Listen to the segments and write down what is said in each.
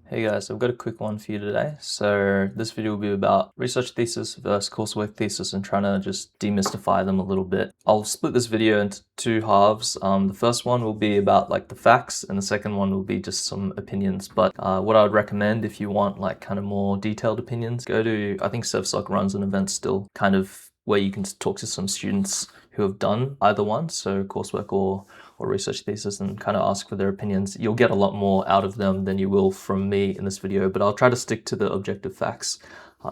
Hey guys, I've got a quick one for you today. So this video will be about research thesis versus coursework thesis and trying to just demystify them a little bit. I'll split this video into two halves. The first one will be about like the facts and the second one will be just some opinions. But what I would recommend if you want like kind of more detailed opinions, go to, I think CVEN runs an event still kind of where you can talk to some students who have done either one, so coursework or research thesis, and kind of ask for their opinions. You'll get a lot more out of them than you will from me in this video, but I'll try to stick to the objective facts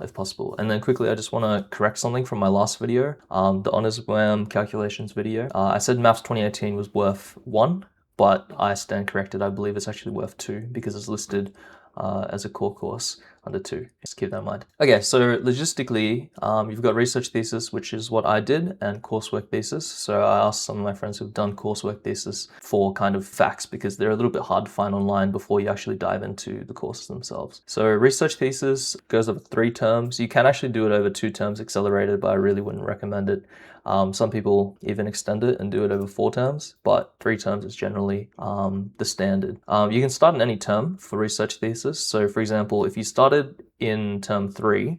if possible. And then quickly, I just want to correct something from my last video, the honors exam calculations video. I said Maths 2018 was worth 1, but I stand corrected. I believe it's actually worth 2 because it's listed as a core course under 2. Just keep that in mind. Okay, so logistically, you've got research thesis, which is what I did, and coursework thesis. So I asked some of my friends who've done coursework thesis for kind of facts because they're a little bit hard to find online before you actually dive into the courses themselves. So research thesis goes over 3 terms. You can actually do it over 2 terms accelerated, but I really wouldn't recommend it. Some people even extend it and do it over 4 terms, but 3 terms is generally the standard. You can start in any term for research thesis. So for example, if you started in term 3,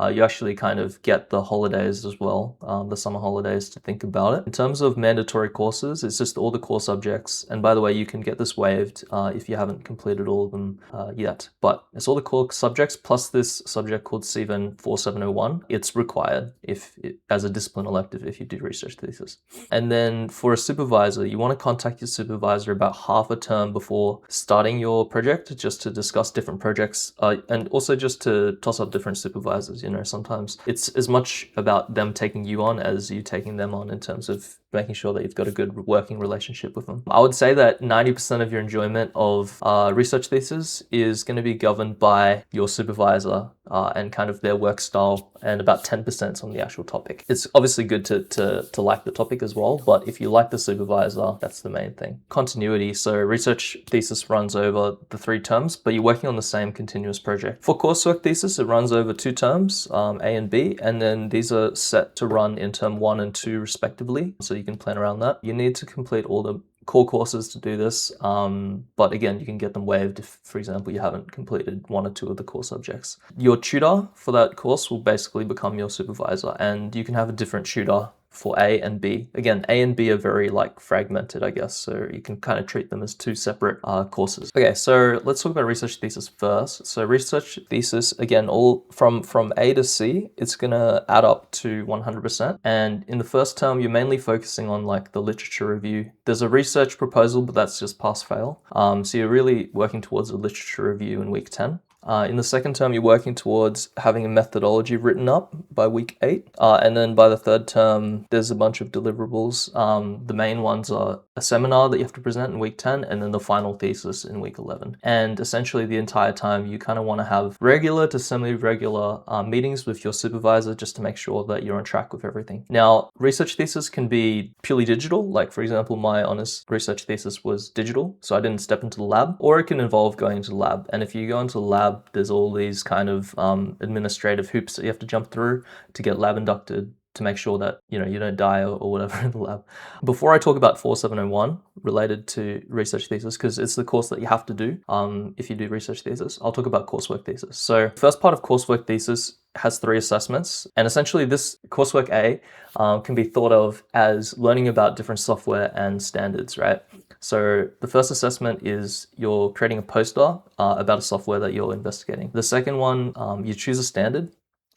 you actually kind of get the holidays as well, the summer holidays to think about it. In terms of mandatory courses, it's just all the core subjects. And by the way, you can get this waived if you haven't completed all of them yet. But it's all the core subjects plus this subject called CVEN 4701. It's required as a discipline elective if you do research thesis. And then for a supervisor, you want to contact your supervisor about half a term before starting your project, just to discuss different projects and also just to toss up different supervisors. You know, sometimes it's as much about them taking you on as you taking them on in terms of making sure that you've got a good working relationship with them. I would say that 90% of your enjoyment of research thesis is going to be governed by your supervisor and kind of their work style, and about 10% on the actual topic. It's obviously good to like the topic as well, but if you like the supervisor, that's the main thing. Continuity, so research thesis runs over the 3 terms, but you're working on the same continuous project. For coursework thesis, it runs over 2 terms, A and B, and then these are set to run in term 1 and 2 respectively, so you can plan around that. You need to complete all the core courses to do this, but again, you can get them waived if, for example, you haven't completed 1 or 2 of the core subjects. Your tutor for that course will basically become your supervisor, and you can have a different tutor for A and B. Again, A and B are very like fragmented, I guess, so you can kind of treat them as 2 separate courses. Okay, so let's talk about research thesis first. So research thesis, again, all from A to C, it's gonna add up to 100%. And in the first term, you're mainly focusing on like the literature review. There's a research proposal, but that's just pass-fail. So you're really working towards a literature review in week 10. In the second term, you're working towards having a methodology written up by week 8. And then by the third term, there's a bunch of deliverables. The main ones are a seminar that you have to present in week 10, and then the final thesis in week 11. And essentially the entire time, you kind of want to have regular to semi-regular meetings with your supervisor just to make sure that you're on track with everything. Now, research thesis can be purely digital. Like for example, my honors research thesis was digital, so I didn't step into the lab, or it can involve going into the lab. And if you go into the lab, there's all these kind of administrative hoops that you have to jump through to get lab inducted to make sure that you don't die or whatever in the lab. Before I talk about 4701 related to research thesis, because it's the course that you have to do if you do research thesis, I'll talk about coursework thesis. So first part of coursework thesis has 3 assessments, and essentially this coursework A can be thought of as learning about different software and standards, right? So the first assessment is you're creating a poster about a software that you're investigating. The second one, you choose a standard.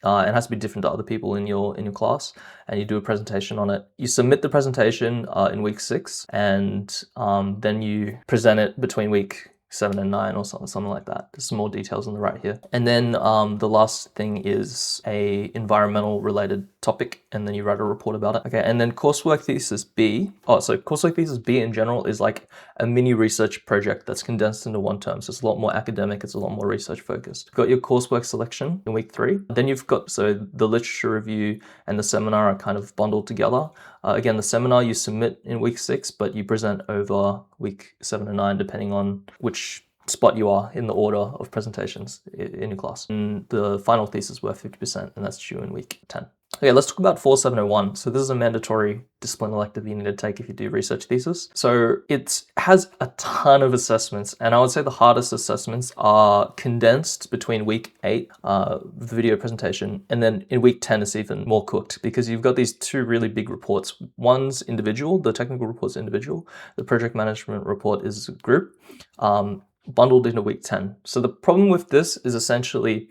It has to be different to other people in your class, and you do a presentation on it. You submit the presentation in week 6, and then you present it between week 7 and 9 or something like that. There's some more details on the right here. And then the last thing is a environmental related topic, and then you write a report about it. Okay, and then coursework thesis B. So coursework thesis B in general is like a mini research project that's condensed into 1 term. So it's a lot more academic, it's a lot more research focused. You've got your coursework selection in week 3. Then you've got, so the literature review and the seminar are kind of bundled together. Again, the seminar you submit in week 6, but you present over week 7 and 9, depending on which spot you are in the order of presentations in your class. And the final thesis worth 50%, and that's due in week 10. Okay, let's talk about 4701. So this is a mandatory discipline elective you need to take if you do research thesis. So it has a ton of assessments, and I would say the hardest assessments are condensed between week 8, the video presentation, and then in week 10 it's even more cooked because you've got these two really big reports. One's individual, the technical report's individual, the project management report is group, bundled into week 10. So the problem with this is essentially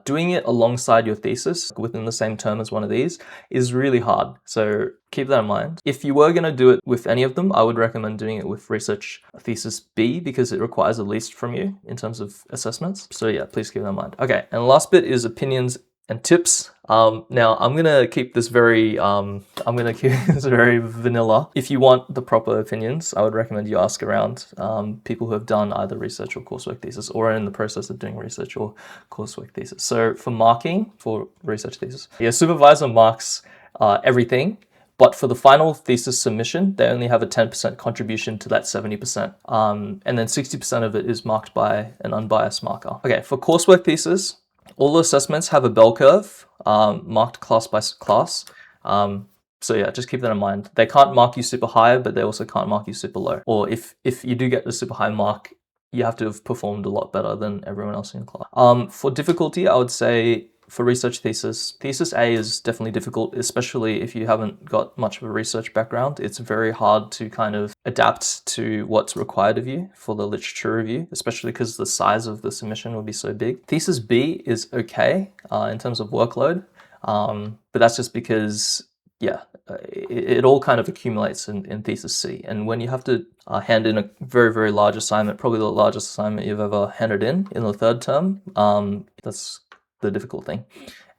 doing it alongside your thesis within the same term as one of these is really hard. So keep that in mind. If you were going to do it with any of them, I would recommend doing it with research thesis B because it requires the least from you in terms of assessments. So yeah, please keep that in mind. Okay, and the last bit is opinions and tips. Now I'm gonna keep this very vanilla. If you want the proper opinions, I would recommend you ask around people who have done either research or coursework thesis or are in the process of doing research or coursework thesis. So for marking for research thesis, your supervisor marks everything. But for the final thesis submission, they only have a 10% contribution to that 70%. And then 60% of it is marked by an unbiased marker. Okay, for coursework thesis, all the assessments have a bell curve, marked class by class. So yeah, just keep that in mind. They can't mark you super high, but they also can't mark you super low. Or if you do get the super high mark, you have to have performed a lot better than everyone else in your class. For difficulty, I would say for research thesis, thesis A is definitely difficult, especially if you haven't got much of a research background. It's very hard to kind of adapt to what's required of you for the literature review, especially because the size of the submission will be so big. Thesis B is okay in terms of workload, but that's just because, yeah, it all kind of accumulates in thesis C. And when you have to hand in a very, very large assignment, probably the largest assignment you've ever handed in the third term, that's the difficult thing.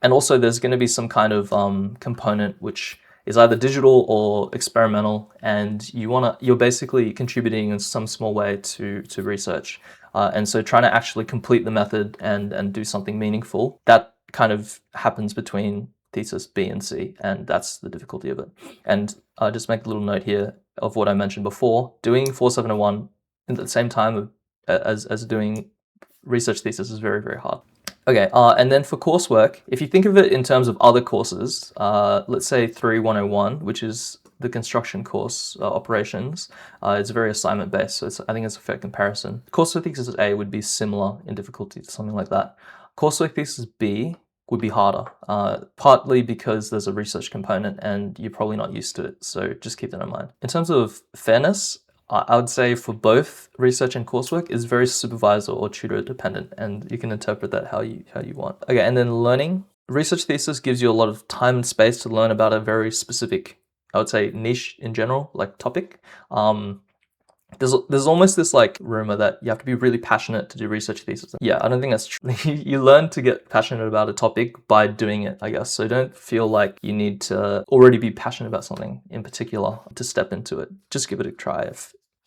And also there's going to be some kind of component which is either digital or experimental, and you're basically contributing in some small way to research. And so trying to actually complete the method and do something meaningful, that kind of happens between thesis B and C, and that's the difficulty of it. And just make a little note here of what I mentioned before. Doing 4701 at the same time as doing research thesis is very, very hard. Okay, and then for coursework, if you think of it in terms of other courses, let's say 3101, which is the construction course, operations, it's very assignment based, so I think it's a fair comparison. Coursework thesis A would be similar in difficulty to something like that. Coursework thesis B would be harder, partly because there's a research component and you're probably not used to it, so just keep that in mind. In terms of fairness, I would say for both research and coursework is very supervisor or tutor dependent, and you can interpret that how you want. Okay, and then learning. Research thesis gives you a lot of time and space to learn about a very specific, I would say, niche in general, like topic. There's almost this like rumor that you have to be really passionate to do research thesis. Yeah, I don't think that's true. You learn to get passionate about a topic by doing it, I guess. So don't feel like you need to already be passionate about something in particular to step into it. Just give it a try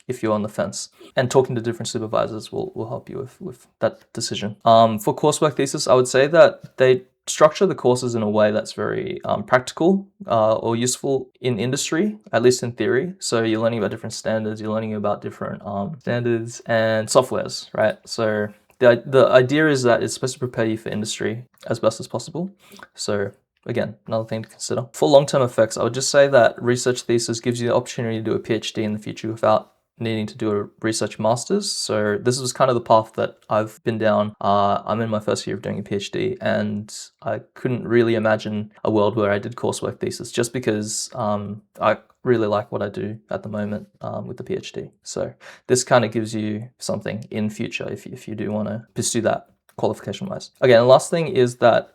if you're on the fence. And talking to different supervisors will help you with that decision. For coursework thesis, I would say that they structure the courses in a way that's very practical or useful in industry, at least in theory. So you're learning about different standards, you're learning about different standards and softwares, right? So the idea is that it's supposed to prepare you for industry as best as possible. So again, another thing to consider. For long-term effects, I would just say that research thesis gives you the opportunity to do a PhD in the future without needing to do a research master's. So this was kind of the path that I've been down. I'm in my first year of doing a PhD, and I couldn't really imagine a world where I did coursework thesis just because I really like what I do at the moment with the PhD. So this kind of gives you something in future if you do want to pursue that qualification-wise. Okay, and the last thing is that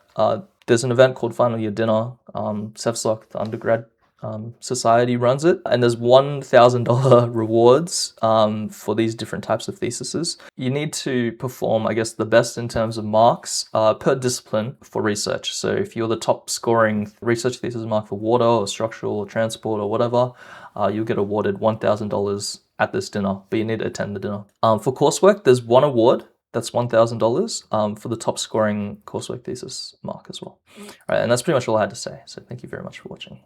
there's an event called Final Year Dinner. SEVSOC, the undergrad society, runs it, and there's $1,000 rewards for these different types of theses. You need to perform, I guess, the best in terms of marks per discipline for research. So if you're the top scoring research thesis mark for water or structural or transport or whatever, you'll get awarded $1,000 at this dinner, but you need to attend the dinner. For coursework, there's one award. That's $1,000 for the top scoring coursework thesis mark as well. All right, and that's pretty much all I had to say. So thank you very much for watching.